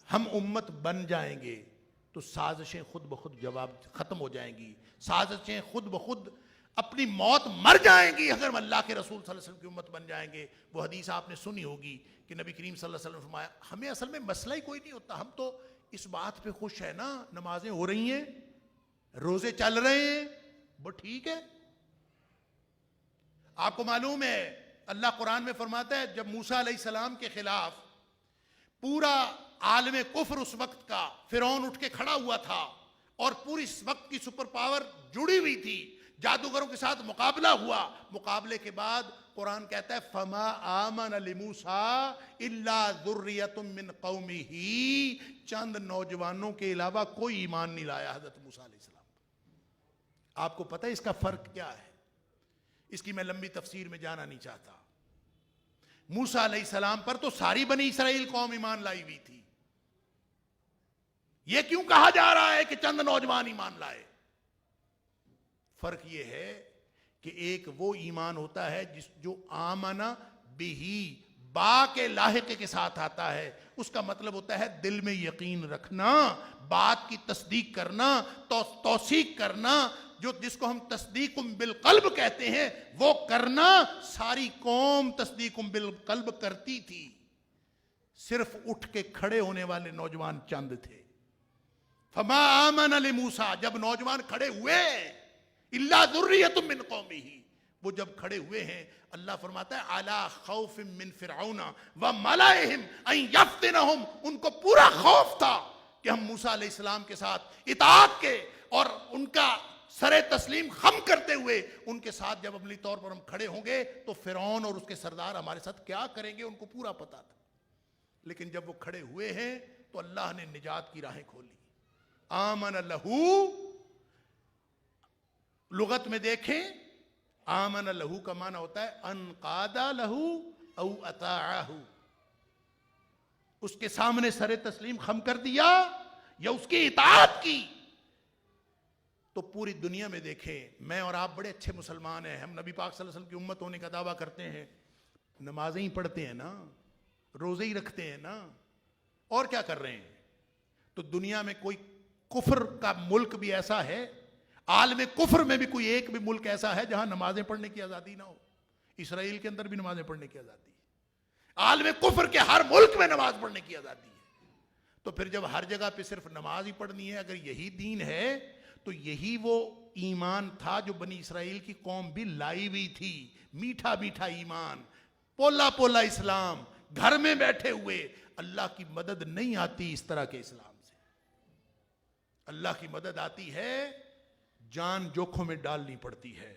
ہم امت بن جائیں گے تو سازشیں خود بخود جواب ختم ہو جائیں گی، سازشیں خود بخود اپنی موت مر جائیں گی اگر ہم اللہ کے رسول صلی اللہ علیہ وسلم کی امت بن جائیں گے۔ وہ حدیث آپ نے سنی ہوگی کہ نبی کریم صلی اللہ علیہ وسلم نے فرمایا، ہمیں اصل میں مسئلہ ہی کوئی نہیں ہوتا، ہم تو اس بات پہ خوش ہیں نا، نمازیں ہو رہی ہیں، روزے چل رہے ہیں، وہ ٹھیک ہے۔ آپ کو معلوم ہے اللہ قرآن میں فرماتا ہے جب موسیٰ علیہ السلام کے خلاف پورا عالم کفر اس وقت کا فرعون اٹھ کے کھڑا ہوا تھا اور پوری اس وقت کی سپر پاور جڑی ہوئی تھی، جادوگروں کے ساتھ مقابلہ ہوا، مقابلے کے بعد قرآن کہتا ہے فَمَا آمَنَ لِمُوسَىٰ إِلَّا ذُرِّيَّةٌ مِّن قَوْمِهِ، چند نوجوانوں کے علاوہ کوئی ایمان نہیں لایا حضرت موسیٰ علیہ السلام۔ آپ کو پتہ ہے اس کا فرق کیا ہے؟ اس کی میں لمبی تفسیر میں جانا نہیں چاہتا۔ موسیٰ علیہ السلام پر تو ساری بنی اسرائیل قوم ایمان لائی ہوئی تھی، یہ کیوں کہا جا رہا ہے کہ چند نوجوان ایمان لائے؟ فرق یہ ہے کہ ایک وہ ایمان ہوتا ہے جو آمنا بہی با کے لاحقے کے ساتھ آتا ہے، اس کا مطلب ہوتا ہے دل میں یقین رکھنا، بات کی تصدیق کرنا، توثیق کرنا، جس کو ہم تصدیق بالقلب کہتے ہیں وہ کرنا۔ ساری قوم تصدیق بالقلب کرتی تھی، صرف اٹھ کے کھڑے ہونے والے نوجوان چند تھے۔ فما آمن لموسیٰ، جب نوجوان کھڑے ہوئے الا ذریۃ من قومہ، وہ جب کھڑے ہوئے ہیں اللہ فرماتا ہے علی خوف من فرعون وملئہم ان یفتنہم، ان کو پورا خوف تھا کہ ہم موسیٰ علیہ السلام کے ساتھ اطاعت کے اور ان کا سر تسلیم خم کرتے ہوئے ان کے ساتھ جب عملی طور پر ہم کھڑے ہوں گے تو فرعون اور اس کے سردار ہمارے ساتھ کیا کریں گے ان کو پورا پتا تھا۔ لیکن جب وہ کھڑے ہوئے ہیں تو اللہ نے نجات کی راہیں کھولی۔ آمن لہو، لغت میں دیکھیں آمن لہو کا معنی ہوتا ہے انقاد لہو او اطاعہ، اس کے سامنے سر تسلیم خم کر دیا یا اس کی اطاعت کی۔ تو پوری دنیا میں دیکھیں، میں اور آپ بڑے اچھے مسلمان ہیں، ہم نبی پاک صلی اللہ علیہ وسلم کی امت ہونے کا دعویٰ کرتے ہیں، نمازیں ہی پڑھتے ہیں نا، روزے ہی رکھتے ہیں نا، اور کیا کر رہے ہیں؟ تو دنیا میں کوئی کفر کا ملک بھی ایسا ہے، عالم کفر میں بھی کوئی ایک بھی ملک ایسا ہے جہاں نمازیں پڑھنے کی آزادی نہ ہو؟ اسرائیل کے اندر بھی نمازیں پڑھنے کی آزادی ہے، عالم کفر کے ہر ملک میں نماز پڑھنے کی آزادی ہے۔ تو پھر جب ہر جگہ پہ صرف نماز ہی پڑھنی ہے، اگر یہی دین ہے تو یہی وہ ایمان تھا جو بنی اسرائیل کی قوم بھی لائی ہوئی تھی، میٹھا میٹھا ایمان، پولا پولا اسلام، گھر میں بیٹھے ہوئے۔ اللہ کی مدد نہیں آتی اس طرح کے اسلام سے، اللہ کی مدد آتی ہے جان جوکھوں میں ڈالنی پڑتی ہے۔